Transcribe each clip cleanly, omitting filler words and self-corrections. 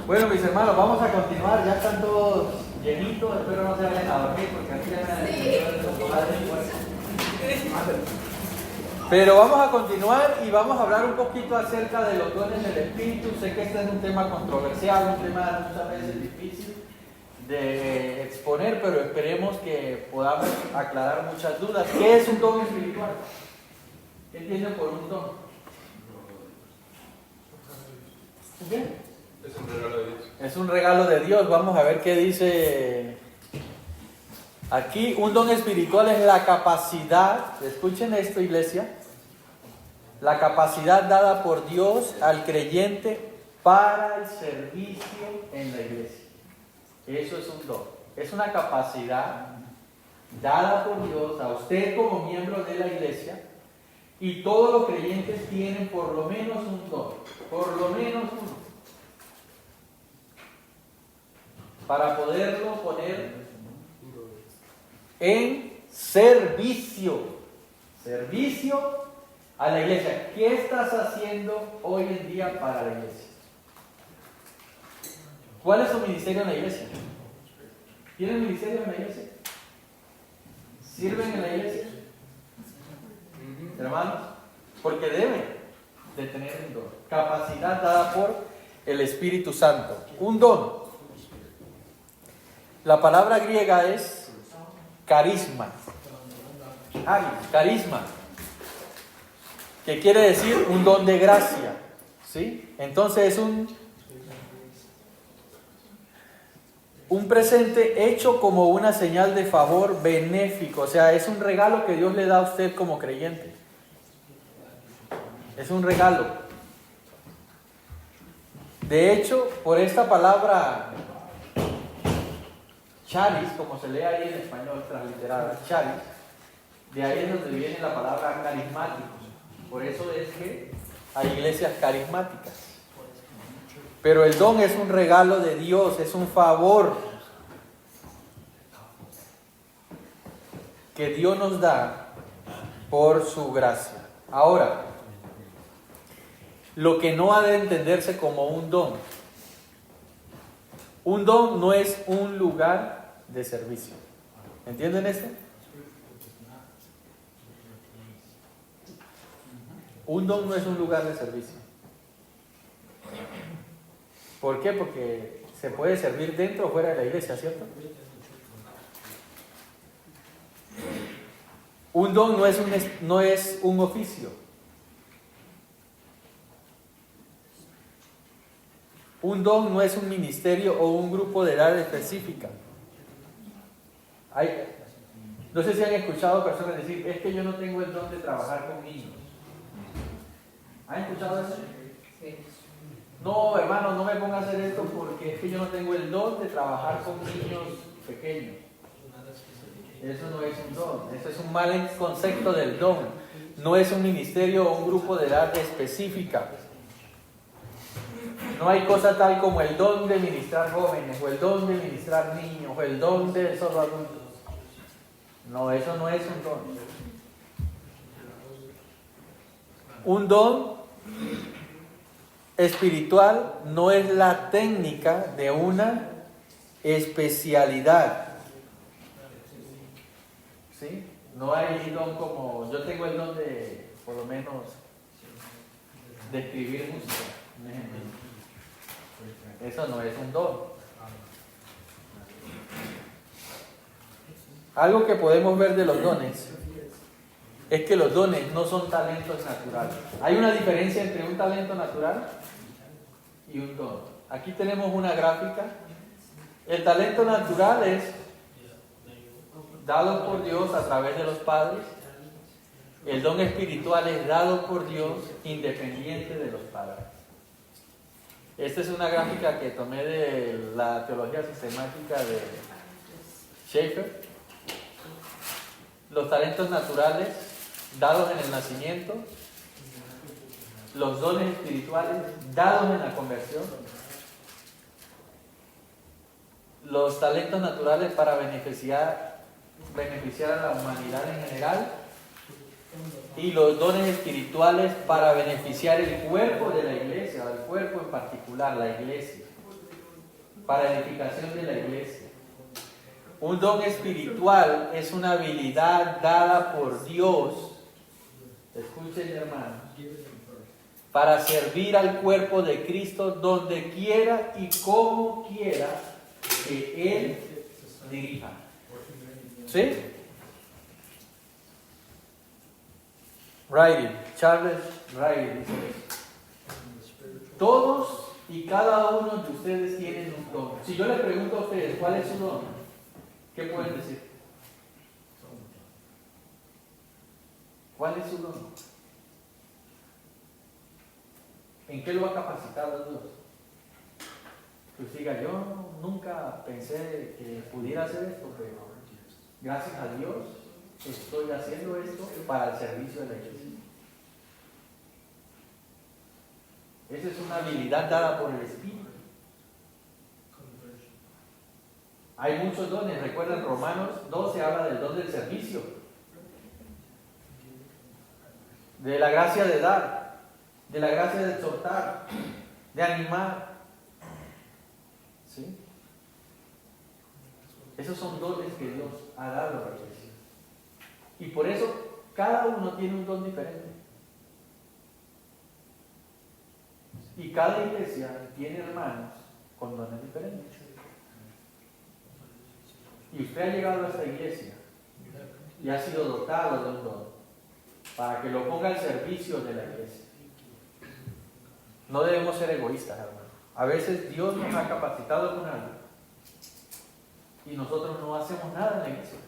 Bueno, mis hermanos, vamos a continuar. Ya están todos llenitos. Espero no se vayan a dormir porque aquí ya Pero vamos a continuar y vamos a hablar un poquito acerca de los dones del Espíritu. Sé que este es un tema controversial, un tema muchas veces difícil de exponer, pero esperemos que podamos aclarar muchas dudas. ¿Qué es un don espiritual? ¿Qué entienden por un don? ¿Qué? Es un regalo de Dios. Es un regalo de Dios. Vamos a ver qué dice aquí. Un don espiritual es la capacidad, escuchen esto, iglesia, la capacidad dada por Dios al creyente para el servicio en la iglesia. Eso es un don. Es una capacidad dada por Dios a usted como miembro de la iglesia, y todos los creyentes tienen por lo menos un don, por lo menos uno, para poderlo poner en servicio a la iglesia. ¿Qué estás haciendo hoy en día para la iglesia? ¿Cuál es tu ministerio en la iglesia? ¿Tienen ministerio en la iglesia? ¿Sirven en la iglesia? Hermanos, porque deben de tener un don, capacidad dada por el Espíritu Santo, un don. La palabra griega es carisma. Carisma, que quiere decir un don de gracia, ¿sí? Entonces es un presente hecho como una señal de favor benéfico, o sea, es un regalo que Dios le da a usted como creyente. Es un regalo. De hecho, por esta palabra charis, como se lee ahí en español transliterada, charis, de ahí es donde viene la palabra carismáticos. Por eso es que hay iglesias carismáticas. Pero el don es un regalo de Dios, es un favor que Dios nos da por su gracia. Ahora, lo que no ha de entenderse como un don no es un lugar de servicio. ¿Entienden esto? Un don no es un lugar de servicio. ¿Por qué? Porque se puede servir dentro o fuera de la iglesia, ¿cierto? Un don no es un oficio. Un don no es un ministerio o un grupo de edad específica. No sé si han escuchado personas decir, es que yo no tengo el don de trabajar con niños. ¿Han escuchado eso? Sí. No, hermano, no me ponga a hacer esto porque es que yo no tengo el don de trabajar con niños pequeños. Eso no es un don, eso es un mal concepto del don. No es un ministerio o un grupo de edad específica. No hay cosa tal como el don de ministrar jóvenes, o el don de ministrar niños, o el don de solo adultos. No, eso no es un don. Un don espiritual no es la técnica de una especialidad. ¿Sí? No hay don como, yo tengo el don de, por lo menos, de escribir música. Eso no es un don. Algo que podemos ver de los dones es que los dones no son talentos naturales. Hay una diferencia entre un talento natural y un don. Aquí tenemos una gráfica. El talento natural es dado por Dios a través de los padres. El don espiritual es dado por Dios independiente de los padres. Esta es una gráfica que tomé de la teología sistemática de Schaeffer. Los talentos naturales dados en el nacimiento, los dones espirituales dados en la conversión, los talentos naturales para beneficiar a la humanidad en general, y los dones espirituales para beneficiar el cuerpo de la iglesia, o el cuerpo en particular, la iglesia. para edificación de la iglesia. Un don espiritual es una habilidad dada por Dios, escuchen hermanos, para servir al cuerpo de Cristo donde quiera y como quiera que Él dirija. ¿Sí? Riley, Charles Riley dice eso. Todos y cada uno de ustedes tienen un don. Si yo le pregunto a ustedes, ¿cuál es su don? ¿Qué pueden decir? ¿Cuál es su don? ¿En qué lo ha capacitado Dios? Pues diga, yo nunca pensé que pudiera hacer esto, pero gracias a Dios estoy haciendo esto para el servicio de la iglesia. Esa es una habilidad dada por el Espíritu. Hay muchos dones. Recuerden, Romanos 12 habla del don del servicio, de la gracia de dar, de la gracia de exhortar, de animar. ¿Sí? Esos son dones que Dios ha dado a la iglesia. Y por eso cada uno tiene un don diferente. Y cada iglesia tiene hermanos con dones diferentes. Y usted ha llegado a esta iglesia y ha sido dotado de un don para que lo ponga al servicio de la iglesia. No debemos ser egoístas, hermano. A veces Dios nos ha capacitado con algo y nosotros no hacemos nada en la iglesia.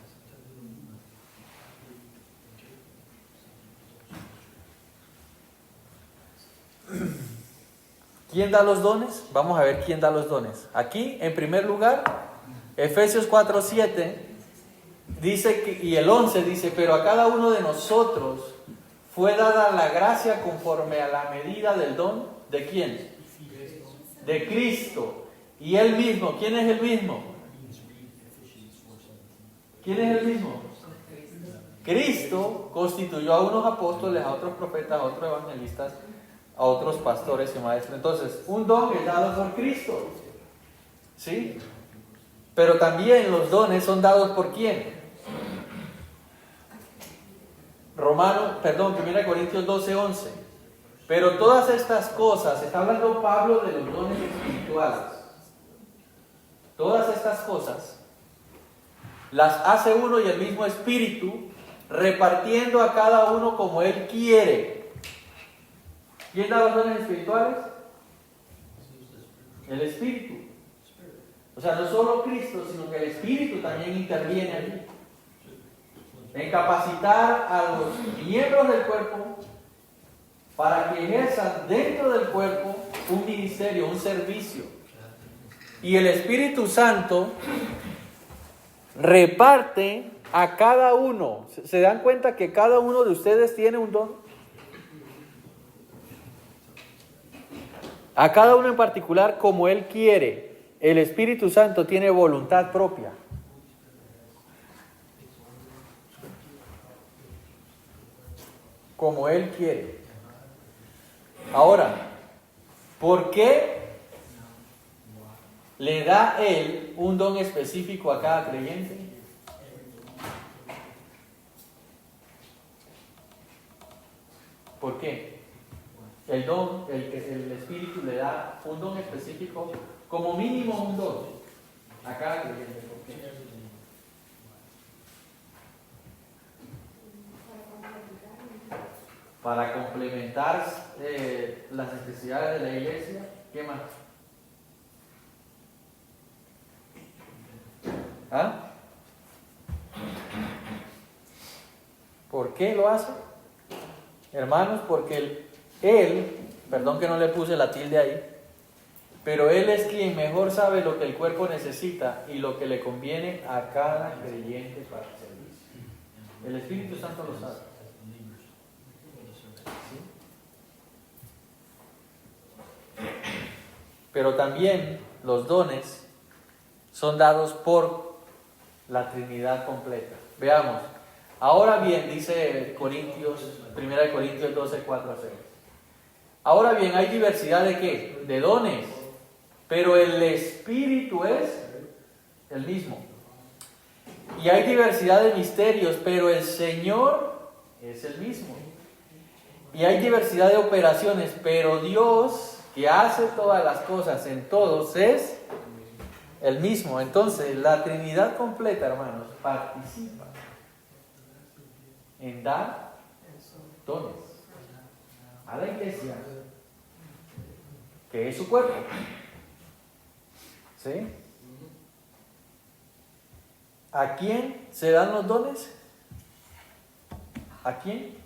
¿Quién da los dones? Vamos a ver quién da los dones. Aquí, en primer lugar, Efesios 4:7 dice que, y el 11 dice, pero a cada uno de nosotros fue dada la gracia conforme a la medida del don. ¿De quién? De Cristo. Y Él mismo. ¿Quién es el mismo? ¿Quién es el mismo? Cristo constituyó a unos apóstoles, a otros profetas, a otros evangelistas, a otros pastores y maestros. Entonces, un don es dado por Cristo. ¿Sí? Pero también los dones son dados por ¿quién? 1 Corintios 12:11. Pero todas estas cosas, está hablando Pablo de los dones espirituales. Todas estas cosas las hace uno y el mismo Espíritu, repartiendo a cada uno como Él quiere. ¿Quién da los dones espirituales? El Espíritu. O sea, no solo Cristo, sino que el Espíritu también interviene allí. En capacitar a los miembros del cuerpo para que ejerzan dentro del cuerpo un ministerio, un servicio. Y el Espíritu Santo reparte a cada uno. ¿Se dan cuenta que cada uno de ustedes tiene un don? A cada uno en particular como Él quiere. El Espíritu Santo tiene voluntad propia. Como Él quiere. Ahora, ¿por qué le da Él un don específico a cada creyente? ¿Por qué? El Espíritu le da un don específico, como mínimo un don a cada creyente. ¿Por qué? Para complementar las necesidades de la iglesia. ¿Qué más? ¿Ah? ¿Por qué lo hace? Hermanos, porque perdón que no le puse la tilde ahí, pero Él es quien mejor sabe lo que el cuerpo necesita y lo que le conviene a cada creyente para el servicio. El Espíritu Santo lo sabe. ¿Sí? Pero también los dones son dados por la Trinidad completa. Veamos. Ahora bien, dice 1 Corintios 12, 4 a 6. Ahora bien, hay diversidad de ¿qué? De dones, pero el Espíritu es el mismo. Y hay diversidad de misterios, pero el Señor es el mismo. Y hay diversidad de operaciones, pero Dios, que hace todas las cosas en todos, es el mismo. Entonces, la Trinidad completa, hermanos, participa en dar dones a la iglesia, que es su cuerpo. ¿Sí? ¿A quién se dan los dones? ¿A quién?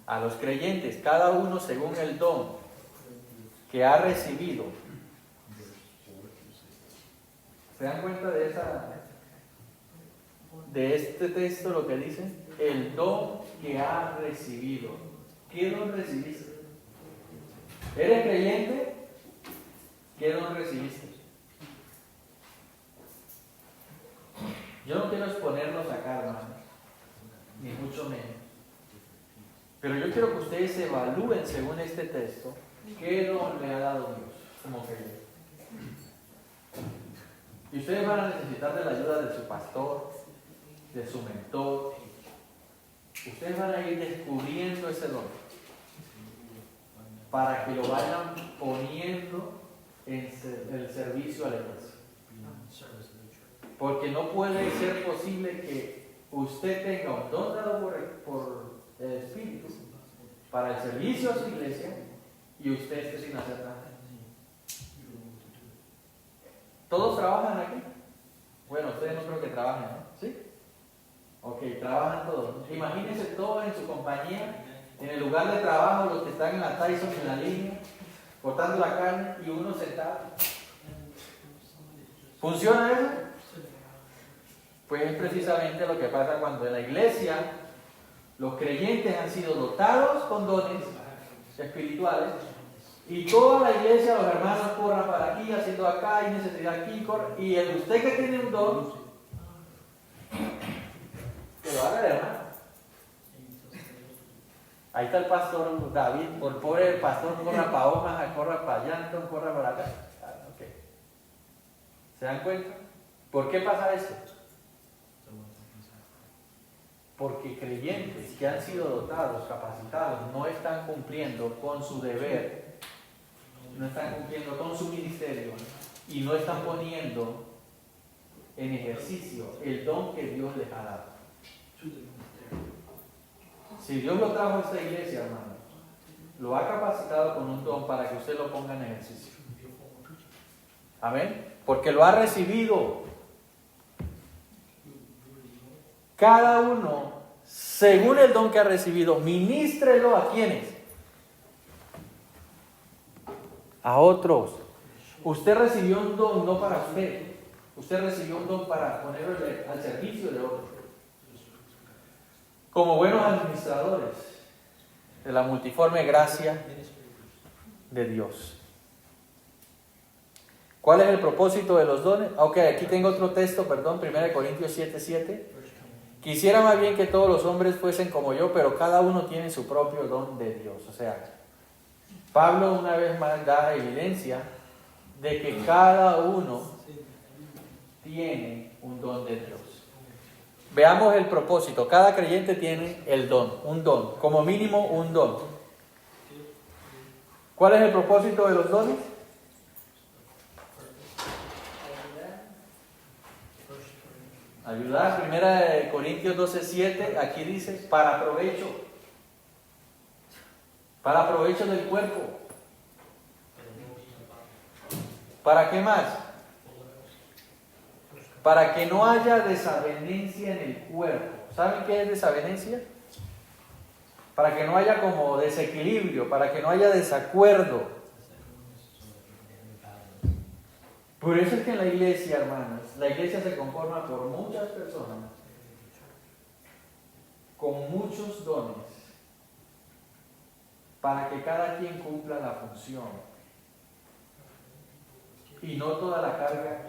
A los creyentes, cada uno según el don que ha recibido. ¿Se dan cuenta de este texto lo que dice? El don que ha recibido. ¿Qué don recibiste? ¿Eres creyente? ¿Qué don recibiste? Yo no quiero exponerlos acá, hermanos, ni mucho menos. Pero yo quiero que ustedes evalúen, según este texto, qué don le ha dado Dios como creyente. Y ustedes van a necesitar de la ayuda de su pastor, de su mentor. Ustedes van a ir descubriendo ese don para que lo vayan poniendo en el servicio a la iglesia. Porque no puede ser posible que usted tenga un don dado por el Espíritu para el servicio a su iglesia y usted esté sin hacer nada. ¿Todos trabajan aquí? Bueno, ustedes no creo que trabajen, ¿no? ¿Sí? Ok, trabajan todos. Imagínense todos en su compañía, en el lugar de trabajo, los que están en la Tyson, en la línea, cortando la carne y uno sentado. ¿Funciona eso? Pues es precisamente lo que pasa cuando en la iglesia los creyentes han sido dotados con dones espirituales y toda la iglesia, los hermanos corran para aquí, haciendo acá, hay necesidad aquí, y el usted que tiene un don, que lo haga el hermano. Ahí está el pastor David, por el pobre pastor, corra para Omaha, corra para Llanton, corra para acá. Okay. ¿Se dan cuenta? ¿Por qué pasa esto? Porque creyentes que han sido dotados, capacitados, no están cumpliendo con su deber, no están cumpliendo con su ministerio y no están poniendo en ejercicio el don que Dios les ha dado. Si Dios lo trajo a esta iglesia, hermano, lo ha capacitado con un don para que usted lo ponga en ejercicio. Amén. Porque lo ha recibido. Cada uno, según el don que ha recibido, ministrelo a quienes. A otros. Usted recibió un don no para usted. Usted recibió un don para ponerlo al servicio de otros. Como buenos administradores de la multiforme gracia de Dios. ¿Cuál es el propósito de los dones? Ok, aquí tengo otro texto, 1 Corintios 7:7. Quisiera más bien que todos los hombres fuesen como yo, pero cada uno tiene su propio don de Dios. O sea, Pablo una vez más da evidencia de que cada uno tiene un don de Dios. Veamos el propósito. Cada creyente tiene el don, un don, como mínimo un don. ¿Cuál es el propósito de los dones? Ayudar. 1 Corintios 12:7, aquí dice, para provecho del cuerpo. ¿Para qué más? Para que no haya desavenencia en el cuerpo. ¿Saben qué es desavenencia? Para que no haya como desequilibrio, para que no haya desacuerdo. Por eso es que en la iglesia, hermanos, la iglesia se conforma por muchas personas con muchos dones para que cada quien cumpla la función y no toda la carga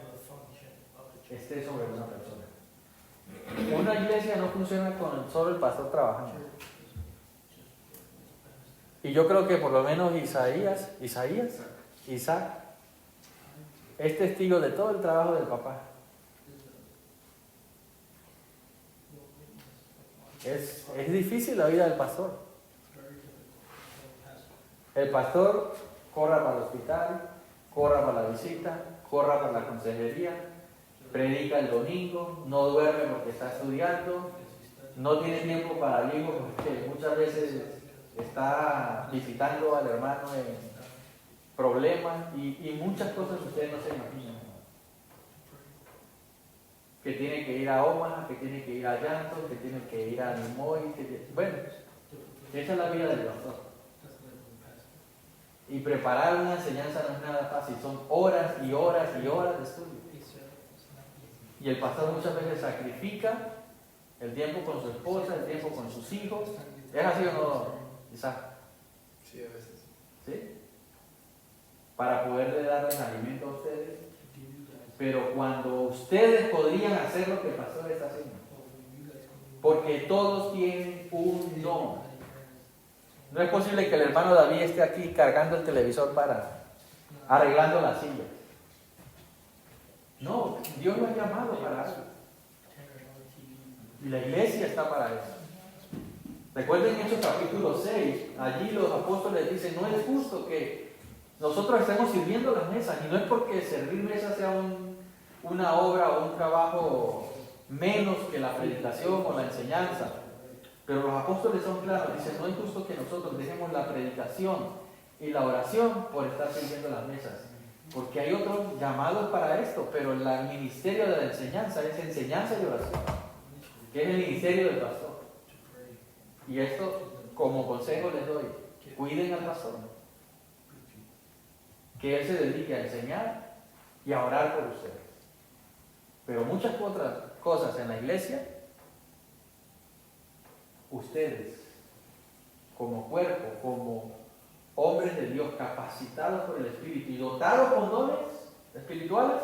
esté sobre una persona. Una iglesia no funciona con solo el pastor trabajando. Y yo creo que por lo menos Isaac, es testigo de todo el trabajo del papá. Es difícil la vida del pastor. El pastor corra para el hospital, corra para la visita, corra para la consejería, predica el domingo, no duerme porque está estudiando, no tiene tiempo para el hijo porque muchas veces está visitando al hermano en problemas y muchas cosas que ustedes no se imaginan. Que tiene que ir a Omaha, que tiene que ir a Llantos, que tiene que ir a Nimoy, bueno, esa es la vida del pastor. Y preparar una enseñanza no es nada fácil, son horas y horas y horas de estudio. Y el pastor muchas veces sacrifica el tiempo con su esposa, el tiempo con sus hijos. ¿Es así o no, Isaac? Sí, a veces. ¿Sí? Para poderle darles alimento a ustedes. Pero cuando ustedes podrían hacer lo que el pastor está haciendo. Porque todos tienen un don. No es posible que el hermano David esté aquí cargando el televisor arreglando la silla. No, Dios lo ha llamado para eso. Y la iglesia está para eso. Recuerden Hechos capítulo 6, allí los apóstoles dicen, no es justo que nosotros estemos sirviendo las mesas, y no es porque servir mesas sea una obra o un trabajo menos que la predicación o la enseñanza. Pero los apóstoles son claros, dicen, no es justo que nosotros dejemos la predicación y la oración por estar sirviendo las mesas. Porque hay otros llamados para esto, pero el ministerio de la enseñanza es enseñanza y oración, que es el ministerio del pastor. Y esto, como consejo les doy, cuiden al pastor, que él se dedique a enseñar y a orar por ustedes. Pero muchas otras cosas en la iglesia, ustedes, como cuerpo, como hombres de Dios capacitados por el Espíritu y dotados con dones espirituales,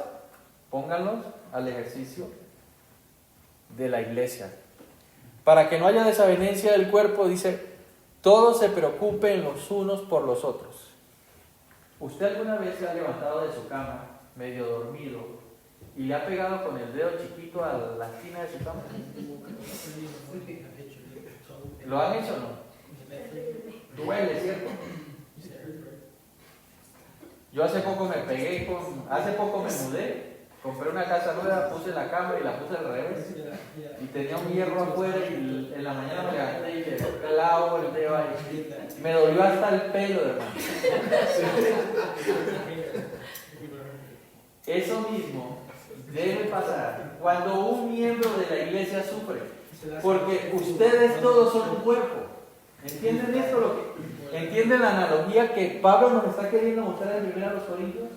pónganlos al ejercicio de la iglesia. Para que no haya desavenencia del cuerpo, dice, todos se preocupen los unos por los otros. ¿Usted alguna vez se ha levantado de su cama, medio dormido, y le ha pegado con el dedo chiquito a la esquina de su cama? ¿Lo han hecho o no? Duele, ¿cierto? Yo hace poco me mudé, compré una casa nueva, puse la cama y la puse al revés. Y tenía un hierro afuera y en la mañana me levanté y le clavo el dedo ahí. Me dolió hasta el pelo, hermano. Eso mismo debe pasar cuando un miembro de la iglesia sufre. Porque ustedes todos son un cuerpo. ¿Entienden esto? ¿Entienden la analogía que Pablo nos está queriendo mostrar en 1 Corintios?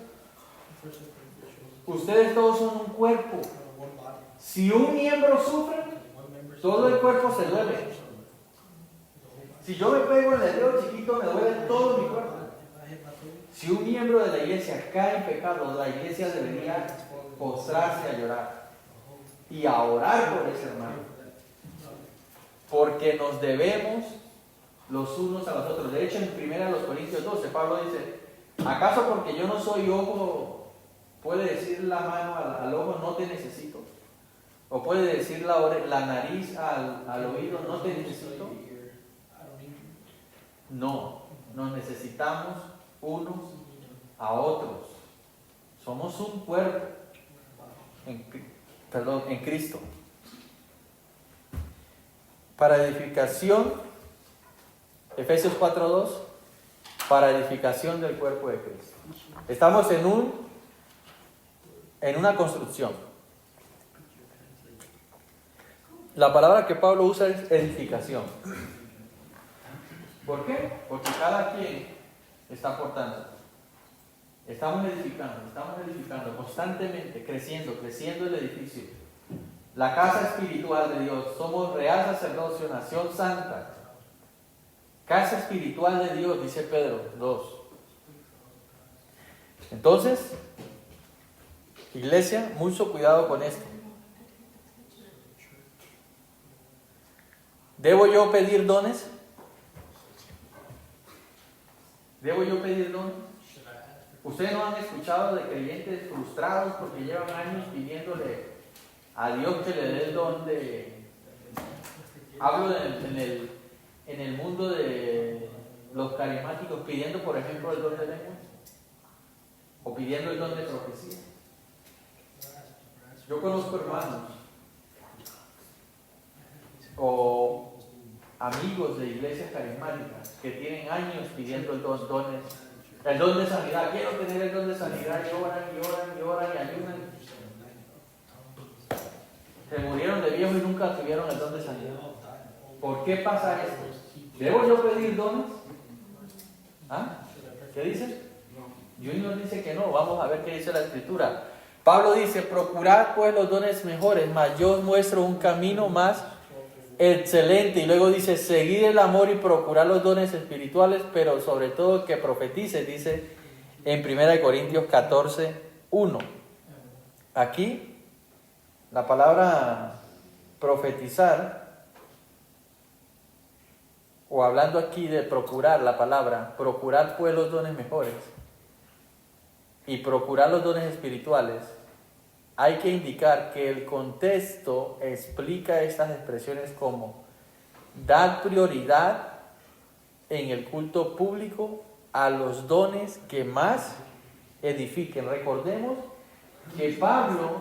Ustedes todos son un cuerpo. Si un miembro sufre, todo el cuerpo se duele. Si yo me pego en el dedo chiquito, me duele todo mi cuerpo. Si un miembro de la iglesia cae en pecado, la iglesia debería postrarse a llorar y a orar por ese hermano. Porque nos debemos los unos a los otros. De hecho, en 1 Corintios 12, Pablo dice, ¿acaso porque yo no soy ojo, puede decir la mano al ojo, no te necesito? ¿O puede decir la nariz al oído, no te necesito? No, nos necesitamos unos a otros. Somos un cuerpo en Cristo. Para edificación, Efesios 4:2, para edificación del cuerpo de Cristo. Estamos en una construcción. La palabra que Pablo usa es edificación. ¿Por qué? Porque cada quien está aportando. Estamos edificando constantemente, creciendo el edificio. La casa espiritual de Dios. Somos real sacerdocio, nación santa. Casa espiritual de Dios, dice Pedro 2. Entonces, iglesia, mucho cuidado con esto. ¿Debo yo pedir dones? ¿Debo yo pedir dones? ¿Ustedes no han escuchado de creyentes frustrados porque llevan años pidiéndole a Dios que le dé el don de... Hablo en el mundo de los carismáticos pidiendo, por ejemplo, el don de lenguas o pidiendo el don de profecía? Yo conozco hermanos o amigos de iglesias carismáticas que tienen años pidiendo el don de sanidad. Quiero tener el don de sanidad, y oran y oran y oran y ayunan. Se murieron de viejos y nunca tuvieron el don de sanidad. ¿Por qué pasa esto? ¿Debo yo pedir dones? ¿Ah? ¿Qué dice? Junior dice que no. Vamos a ver qué dice la Escritura. Pablo dice: procurad pues los dones mejores, mas yo os muestro un camino más excelente. Y luego dice: seguid el amor y procurad los dones espirituales, pero sobre todo que profetice, dice en 1 Corintios 14, 1. Aquí la palabra profetizar, o hablando aquí de procurar, la palabra procurar pues los dones mejores y procurar los dones espirituales, hay que indicar que el contexto explica estas expresiones como dar prioridad en el culto público a los dones que más edifiquen. Recordemos que Pablo,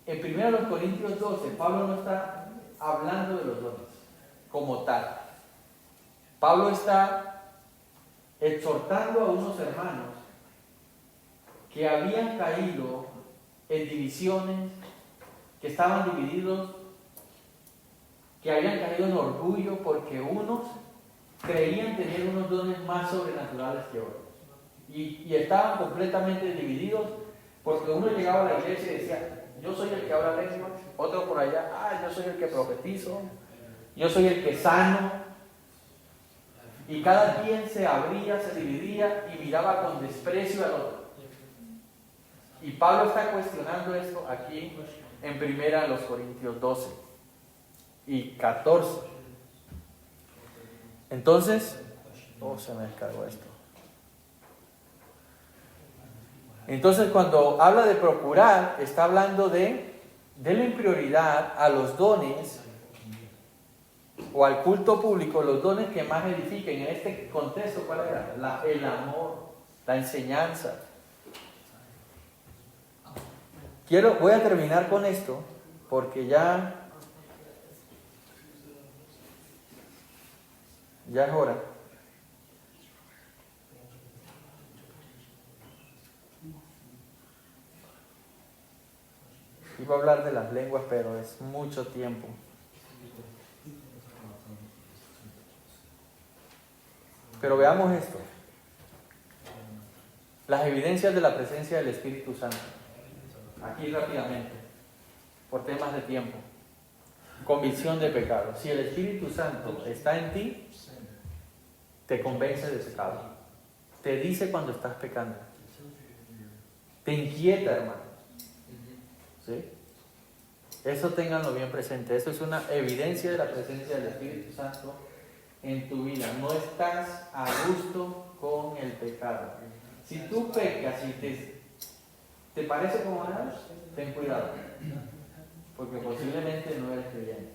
en 1 Corintios 12, Pablo no está hablando de los dones como tal. Pablo está exhortando a unos hermanos que habían caído en divisiones, que estaban divididos, que habían caído en orgullo porque unos creían tener unos dones más sobrenaturales que otros. Y estaban completamente divididos porque uno llegaba a la iglesia y decía: yo soy el que habla lenguas, otro por allá: yo soy el que profetizo, yo soy el que sano. Y cada quien se abría, se dividía y miraba con desprecio al otro. Y Pablo está cuestionando esto aquí en 1 Corintios 12 y 14. Entonces, se me descargó esto. Entonces, cuando habla de procurar, está hablando de darle prioridad a los dones o al culto público, los dones que más edifiquen. En este contexto, ¿cuál era? El amor, la enseñanza. Voy a terminar con esto porque ya es hora. Iba a hablar de las lenguas, pero es mucho tiempo. Pero veamos esto. Las evidencias de la presencia del Espíritu Santo. Aquí rápidamente, por temas de tiempo. Convicción de pecado. Si el Espíritu Santo está en ti, te convence de pecado. Te dice cuando estás pecando. Te inquieta, hermano. ¿Sí? Eso ténganlo bien presente. Eso es una evidencia de la presencia del Espíritu Santo en tu vida. No estás a gusto con el pecado. Si tú pecas y te parece como nada, ten cuidado, porque posiblemente no eres creyente.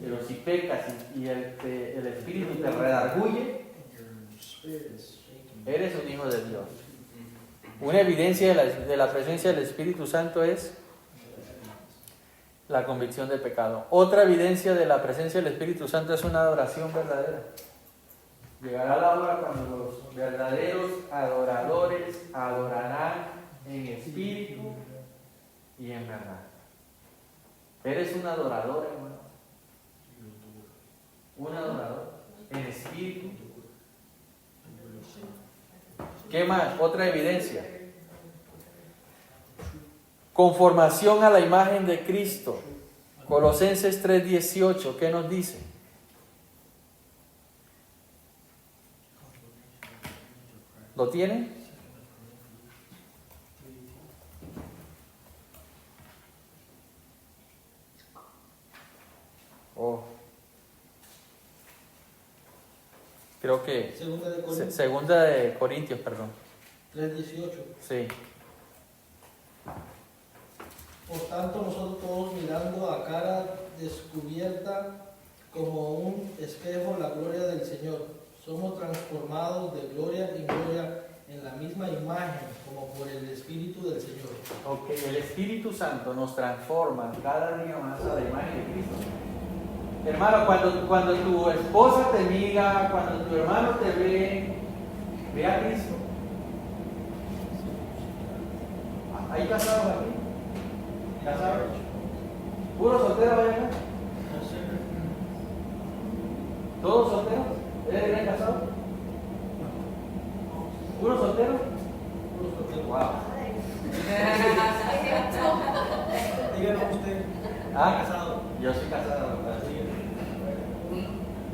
Pero si pecas y el Espíritu te redarguye, eres un hijo de Dios. Una evidencia de la presencia del Espíritu Santo es la convicción del pecado. Otra evidencia de la presencia del Espíritu Santo es una adoración verdadera. Llegará la hora cuando los verdaderos adoradores adorarán en espíritu y en verdad. ¿Eres un adorador, hermano? ¿Un adorador en espíritu? ¿Qué más? Otra evidencia. Conformación a la imagen de Cristo. Colosenses 3:18, ¿qué nos dice? ¿Lo tienen? creo que Segunda de Corintios Segunda de Corintios, perdón. 3:18. Sí. Por tanto, nosotros todos mirando a cara descubierta como un espejo la gloria del Señor, somos transformados de gloria en gloria en la misma imagen como por el Espíritu del Señor. Ok, el Espíritu Santo nos transforma cada día más a la imagen de Cristo. Hermano, cuando tu esposa te mira, cuando tu hermano te ve a Cristo. ¿Hay casados aquí? ¿Casados? ¿Puro soltero hay acá? ¿Todos solteros? ¿Eres casado? ¿Puro soltero? Puro soltero. Wow. Díganos usted, ¿Ah? casado. Yo soy casado.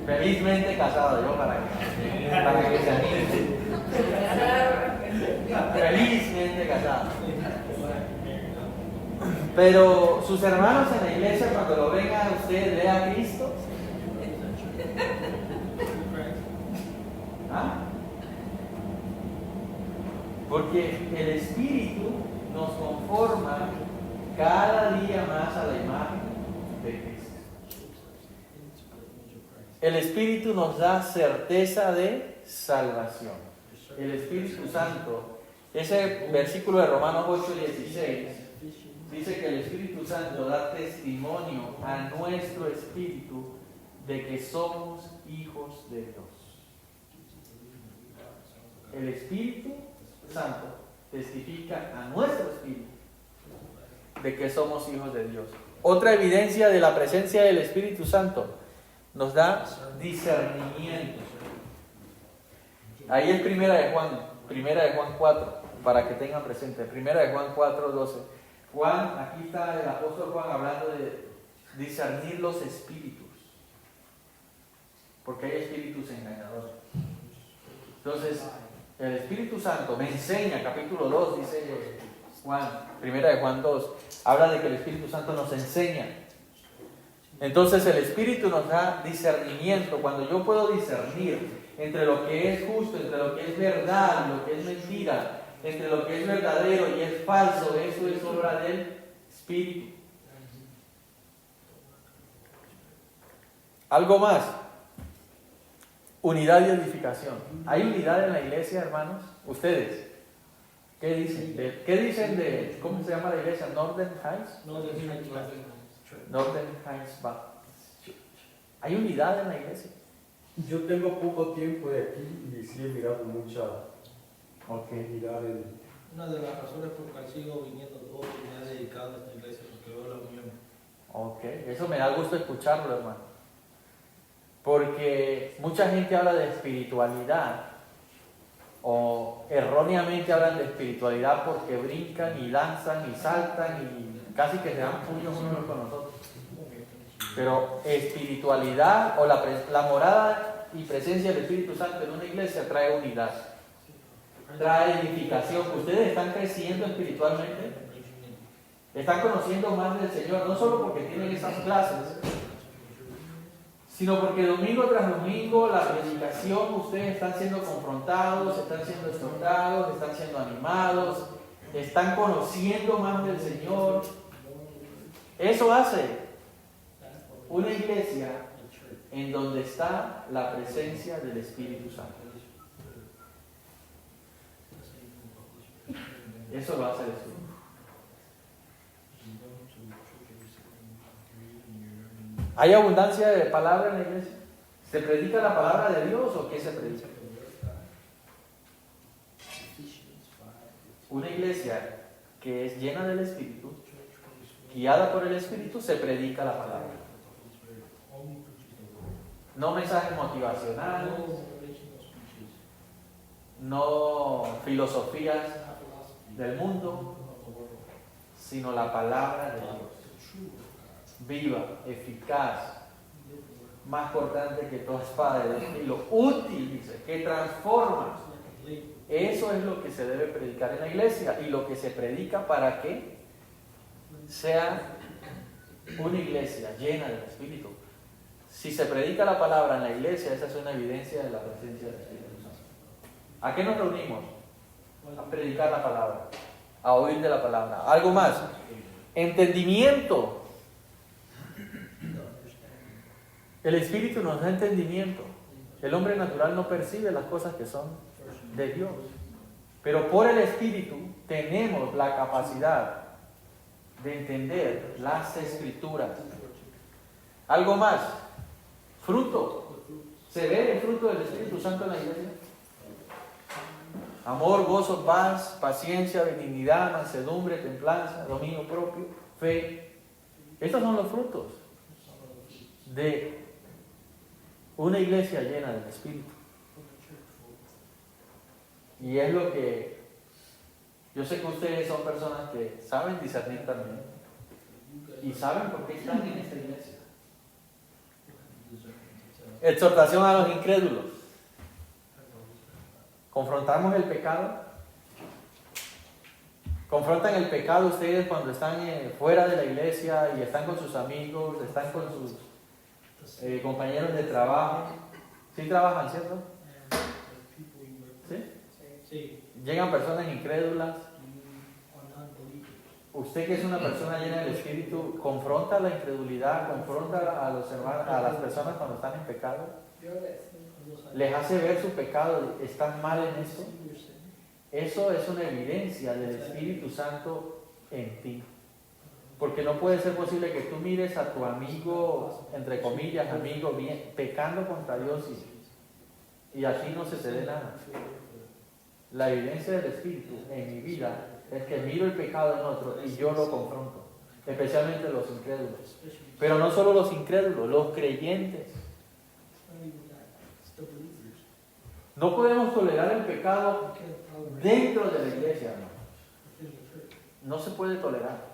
Felizmente casado, yo para que se anime. Felizmente casado. Pero sus hermanos en la iglesia, cuando lo ven a usted, ve a Cristo. ¿Ah? Porque el Espíritu nos conforma cada día más a la imagen de Cristo. El Espíritu nos da certeza de salvación. El Espíritu Santo, ese versículo de Romanos 8:16, dice que el Espíritu Santo da testimonio a nuestro espíritu de que somos hijos de Dios. El Espíritu Santo testifica a nuestro espíritu de que somos hijos de Dios. Otra evidencia de la presencia del Espíritu Santo nos da discernimiento. Ahí es primera de Juan 4, para que tengan presente. Primera de Juan 4:12. Juan, aquí está el apóstol Juan hablando de discernir los espíritus, porque hay espíritus engañadores. Entonces, el Espíritu Santo me enseña, capítulo 2, dice Juan, primera de Juan 2, habla de que el Espíritu Santo nos enseña. Entonces el Espíritu nos da discernimiento. Cuando yo puedo discernir entre lo que es justo, entre lo que es verdad, lo que es mentira, entre lo que es verdadero y es falso, eso es obra del Espíritu. Algo más. Unidad y edificación. ¿Hay unidad en la iglesia, hermanos? ¿Ustedes qué dicen? ¿Qué dicen de, cómo se llama la iglesia? Northern Heights. Northern Heights Baptist Church. ¿Hay unidad en la iglesia? Yo tengo poco tiempo de aquí y sí he mirado mucha unidad en... Una de las razones por las que sigo viniendo todos y me he dedicado a esta iglesia, porque veo la unión. Ok, eso me da gusto escucharlo, hermano. Porque mucha gente habla de espiritualidad o erróneamente hablan de espiritualidad porque brincan y danzan y saltan y casi que se dan puños unos con nosotros. Pero espiritualidad o la morada y presencia del Espíritu Santo en una iglesia trae unidad, trae edificación. Ustedes están creciendo espiritualmente, están conociendo más del Señor, no solo porque tienen esas clases, sino porque domingo tras domingo la predicación, ustedes están siendo confrontados, están siendo exhortados, están siendo animados, están conociendo más del Señor. Eso hace una iglesia en donde está la presencia del Espíritu Santo. Eso lo hace el Espíritu. ¿Hay abundancia de palabra en la iglesia? ¿Se predica la palabra de Dios o qué se predica? Una iglesia que es llena del Espíritu, guiada por el Espíritu, se predica la palabra. No mensajes motivacionales, no filosofías del mundo, sino la palabra de Dios. Viva, eficaz, más cortante que toda espada de dos filos, útil, dice, que transforma. Eso es lo que se debe predicar en la iglesia y lo que se predica para que sea una iglesia llena del Espíritu Si se predica la palabra en la iglesia, esa es una evidencia de la presencia del Espíritu Santo. ¿A qué nos reunimos? A predicar la palabra, a oír de la palabra. Algo más, entendimiento. El Espíritu nos da entendimiento. El hombre natural no percibe las cosas que son de Dios. Pero por el Espíritu tenemos la capacidad de entender las Escrituras. Algo más, fruto. ¿Se ve el fruto del Espíritu Santo en la iglesia? Amor, gozo, paz, paciencia, benignidad, mansedumbre, templanza, dominio propio, fe. Estos son los frutos de una iglesia llena del Espíritu. Y es lo que yo sé que ustedes son personas que saben discernir también y saben por qué están en esta iglesia. Exhortación a los incrédulos. ¿Confrontamos el pecado? ¿Confrontan el pecado ustedes cuando están fuera de la iglesia y están con sus amigos, están con sus compañeros de trabajo? ¿Sí trabajan, cierto? ¿Sí? Sí. Llegan personas incrédulas. Usted que es una persona llena del Espíritu, ¿confronta la incredulidad? ¿Confronta a los hermanos, a las personas cuando están en pecado? ¿Les hace ver su pecado? ¿Están mal en eso? Eso es una evidencia del Espíritu Santo en ti. Porque no puede ser posible que tú mires a tu amigo, entre comillas, amigo, bien, pecando contra Dios y a ti no se te dé nada. La evidencia del Espíritu en mi vida es que miro el pecado en otro y yo lo confronto, especialmente los incrédulos. Pero no solo los incrédulos, los creyentes. No podemos tolerar el pecado dentro de la iglesia, hermano. No se puede tolerar.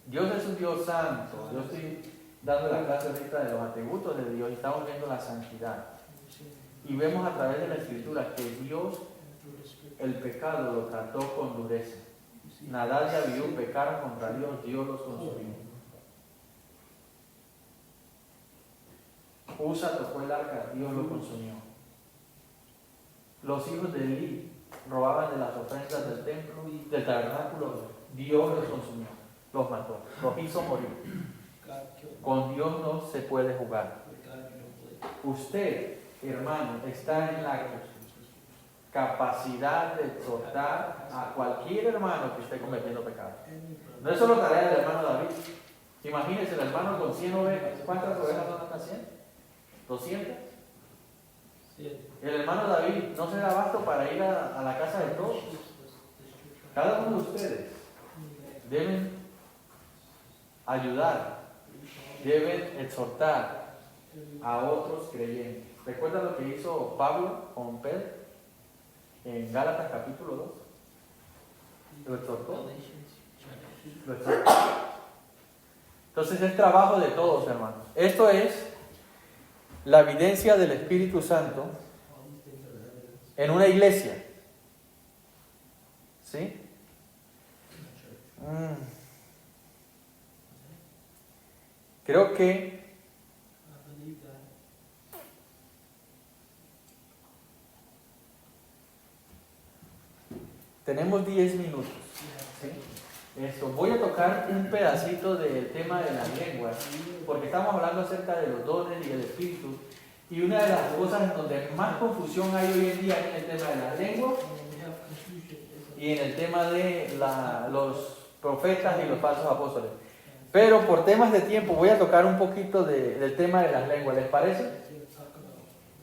Dios es un Dios santo. Yo estoy dando la clase ahorita de los atributos de Dios y estamos viendo la santidad. Y vemos a través de la Escritura que Dios el pecado lo trató con dureza. Nadab y Abiú pecaron contra Dios, Dios los consumió. Usa tocó el arca, Dios lo consumió. Los hijos de Elí robaban de las ofrendas del templo, del tabernáculo, Dios los consumió, los mató, los hizo morir. Con Dios no se puede jugar. Usted, hermano, está en la capacidad de exhortar a cualquier hermano que esté cometiendo pecado. No es solo tarea del hermano David. Imagínense el hermano con 100 ovejas. ¿Cuántas ovejas son estas 100? ¿200? El hermano David no se da abasto para ir a la casa de todos. Cada uno de ustedes deben ayudar, deben exhortar a otros creyentes. ¿Recuerdan lo que hizo Pablo con Pedro? En Gálatas capítulo 2, lo exhortó. Entonces es trabajo de todos, hermanos. Esto es la evidencia del Espíritu Santo en una iglesia. ¿Sí? Creo que tenemos 10 minutos. ¿Sí? Esto, voy a tocar un pedacito del tema de las lenguas, porque estamos hablando acerca de los dones y del Espíritu. Y una de las cosas en donde más confusión hay hoy en día es en el tema de las lenguas y en el tema de los profetas y los falsos apóstoles. Pero por temas de tiempo voy a tocar un poquito del tema de las lenguas. ¿Les parece?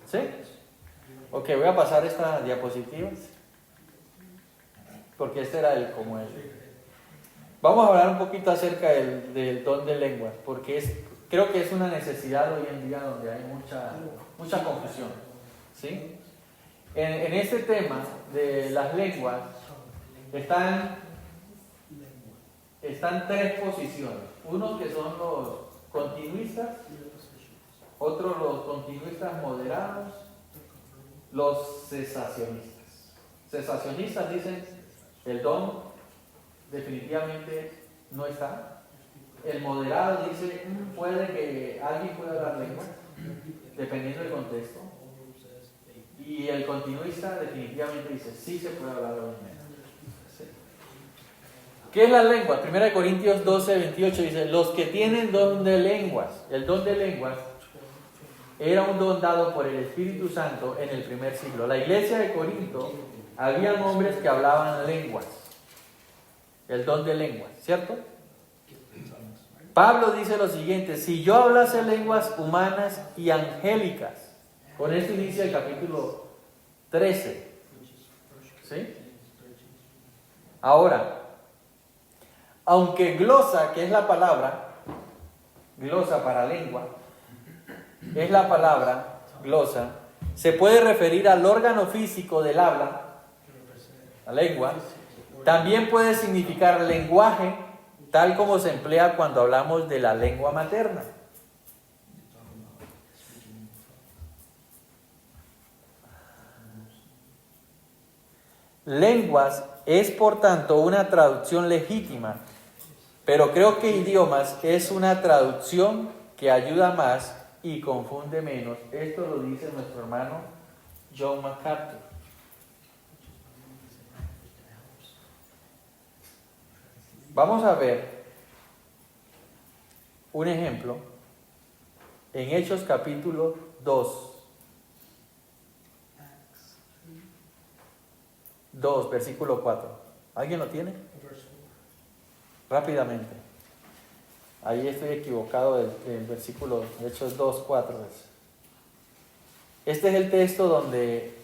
¿Sí? Ok, voy a pasar estas diapositivas, porque este era vamos a hablar un poquito acerca del don de lenguas, porque creo que es una necesidad hoy en día donde hay mucha confusión. ¿Sí? En este tema de las lenguas están 3 posiciones. Unos que son los continuistas, otros los continuistas moderados, los cesacionistas. Cesacionistas dicen el don definitivamente no está, El moderado dice, puede que alguien pueda hablar lengua, dependiendo del contexto. Y el continuista definitivamente dice, sí se puede hablar lengua. Sí. ¿Qué es la lengua? 1 Corintios 12, 28 dice, los que tienen don de lenguas. El don de lenguas era un don dado por el Espíritu Santo en el primer siglo. La iglesia de Corinto, habían hombres que hablaban lenguas. El don de lenguas, ¿cierto? Pablo dice lo siguiente, si yo hablase lenguas humanas y angélicas, con esto inicia el capítulo 13. ¿Sí? Ahora, aunque glosa, que es la palabra, glosa para lengua, es la palabra glosa, se puede referir al órgano físico del habla, la lengua, también puede significar lenguaje, tal como se emplea cuando hablamos de la lengua materna. Lenguas es por tanto una traducción legítima, pero creo que idiomas es una traducción que ayuda más y confunde menos. Esto lo dice nuestro hermano John MacArthur. Vamos a ver un ejemplo en Hechos capítulo 2, versículo 4. ¿Alguien lo tiene? Rápidamente. Ahí estoy equivocado del versículo de Hechos 2, 4. Este es el texto donde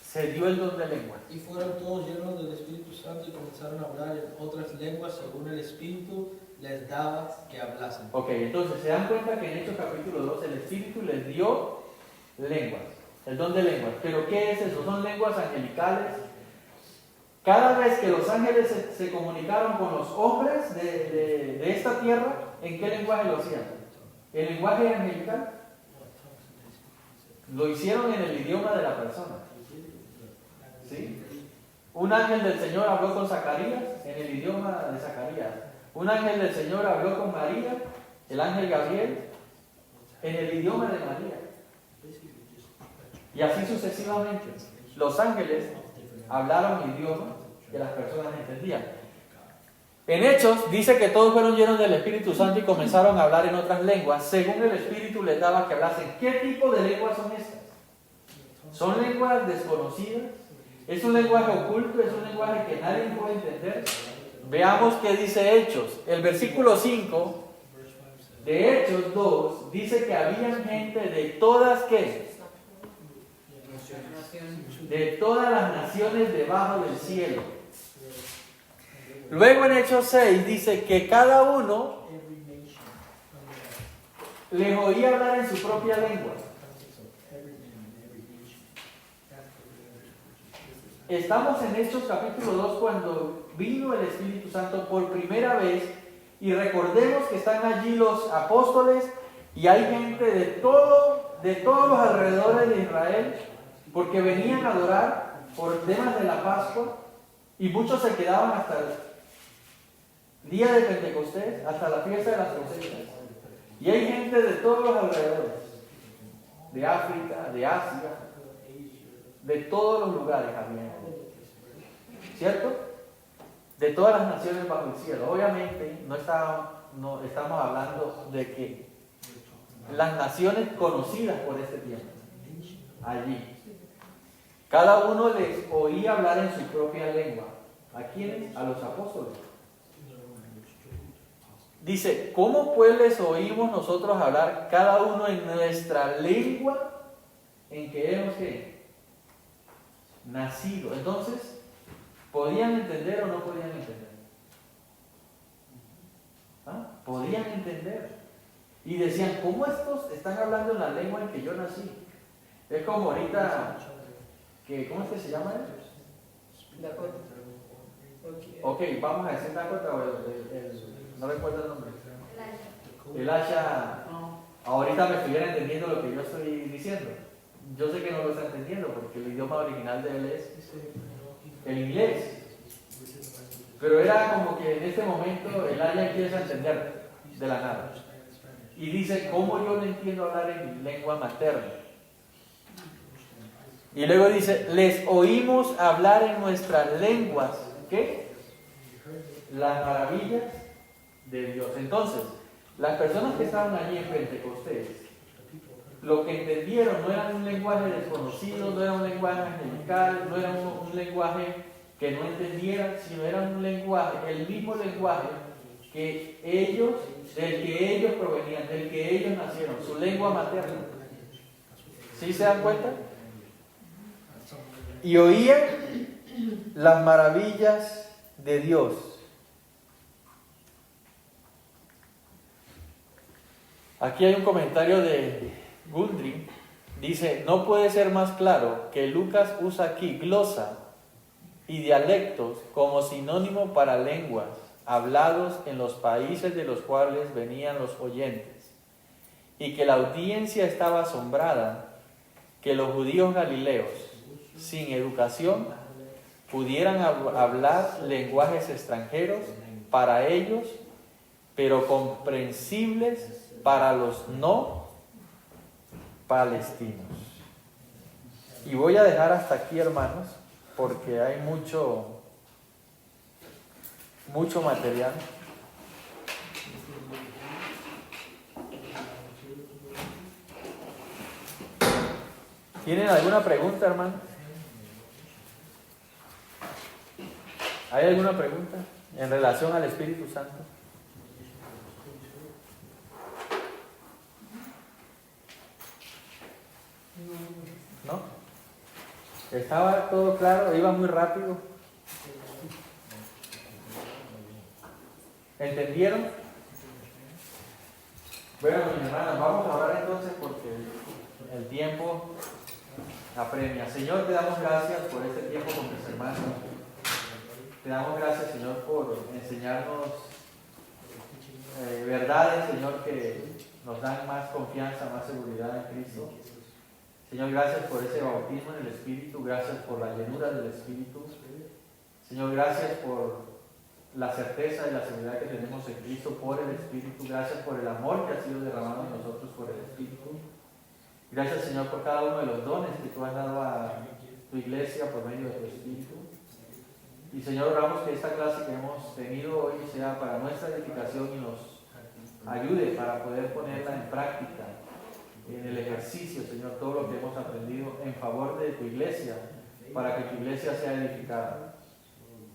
se dio el don de lengua. Y fueron todos llenos del Espíritu Santo y comenzaron a hablar en otras lenguas según el Espíritu les daba que hablasen. Ok, entonces se dan cuenta que en Hechos capítulo 2 el Espíritu les dio lenguas, el don de lenguas. ¿Pero qué es eso? Son lenguas angelicales. Cada vez que los ángeles se comunicaron con los hombres de esta tierra, ¿en qué lenguaje lo hacían? ¿El lenguaje angelical? Lo hicieron en el idioma de la persona. ¿Sí? Un ángel del Señor habló con Zacarías en el idioma de Zacarías. Un ángel del Señor habló con María, el ángel Gabriel, en el idioma de María. Y así sucesivamente. Los ángeles hablaron idioma que las personas entendían. En Hechos dice que todos fueron llenos del Espíritu Santo y comenzaron a hablar en otras lenguas, según el Espíritu les daba que hablasen. ¿Qué tipo de lenguas son estas? ¿Son lenguas desconocidas? ¿Es un lenguaje oculto? ¿Es un lenguaje que nadie puede entender? Veamos qué dice Hechos. El versículo 5 de Hechos 2 dice que había gente de todas, ¿qué? De todas las naciones debajo del cielo. Luego en Hechos 6 dice que cada uno les oía hablar en su propia lengua. Estamos en Hechos capítulo 2 cuando vino el Espíritu Santo por primera vez y recordemos que están allí los apóstoles y hay gente de todos los alrededores de Israel porque venían a adorar por temas de la Pascua y muchos se quedaban hasta el día de Pentecostés, hasta la fiesta de las cosechas. Y hay gente de todos los alrededores, de África, de Asia, de todos los lugares había, ¿cierto? De todas las naciones bajo el cielo. Obviamente no estamos hablando de que las naciones conocidas por este tiempo, allí. Cada uno les oía hablar en su propia lengua. ¿A quiénes? A los apóstoles. Dice, ¿cómo pues les oímos nosotros hablar cada uno en nuestra lengua en que hemos nacido? Entonces, ¿podían entender o no podían entender? ¿Ah? Podían entender. Y decían, ¿cómo estos están hablando en la lengua en que yo nací? Es como ahorita, ¿cómo es que se llama él? Dakota. Ok, vamos a decir Dakota o no recuerdo el nombre. El Asha. Ahorita me estuviera entendiendo lo que yo estoy diciendo. Yo sé que no lo está entendiendo porque el idioma original de él es el inglés. Pero era como que en este momento el Asha empieza a entender. de la nada. Y dice, ¿cómo yo no entiendo hablar en mi lengua materna? Y luego dice, les oímos hablar en nuestras lenguas, ¿qué? Las maravillas de Dios. Entonces, las personas que estaban allí en Pentecostés, lo que entendieron no era un lenguaje desconocido, no era un lenguaje angelical, no era un lenguaje que no entendieran, sino era un lenguaje, el mismo lenguaje que ellos, del que ellos provenían, del que ellos nacieron, su lengua materna. ¿Sí se dan cuenta? Y oían las maravillas de Dios. Aquí hay un comentario de Gundry. Dice, no puede ser más claro que Lucas usa aquí glosa y dialectos como sinónimo para lenguas hablados en los países de los cuales venían los oyentes, y que la audiencia estaba asombrada que los judíos galileos, sin educación, pudieran hablar lenguajes extranjeros para ellos, pero comprensibles para los no palestinos. Y voy a dejar hasta aquí, hermanos, porque hay mucho material. ¿Tienen alguna pregunta, hermano? ¿Hay alguna pregunta en relación al Espíritu Santo? ¿No? ¿Estaba todo claro? ¿Iba muy rápido? ¿Entendieron? Bueno, mis hermanos, vamos a orar entonces porque el tiempo apremia. Señor, te damos gracias por este tiempo con mis hermanos. Te damos gracias, Señor, por enseñarnos verdades, Señor, que nos dan más confianza, más seguridad en Cristo. Señor, gracias por ese bautismo en el Espíritu, gracias por la llenura del Espíritu. Señor, gracias por la certeza y la seguridad que tenemos en Cristo por el Espíritu. Gracias por el amor que ha sido derramado en nosotros por el Espíritu. Gracias, Señor, por cada uno de los dones que tú has dado a tu iglesia por medio de tu Espíritu. Y, Señor, oramos que esta clase que hemos tenido hoy sea para nuestra edificación y nos ayude para poder ponerla en práctica, en el ejercicio, Señor, todo lo que hemos aprendido en favor de tu iglesia, para que tu iglesia sea edificada.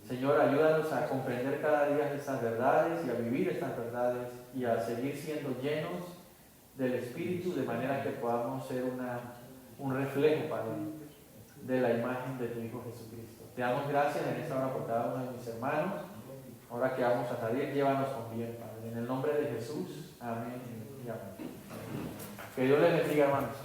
Señor, ayúdanos a comprender cada día estas verdades y a vivir estas verdades y a seguir siendo llenos del Espíritu, de manera que podamos ser un reflejo, Padre, de la imagen de tu Hijo Jesucristo. Te damos gracias en esta hora por cada uno de mis hermanos. Ahora que vamos a salir, llévanos con bien, Padre. En el nombre de Jesús, amén y amén. Que Dios les bendiga, hermanos.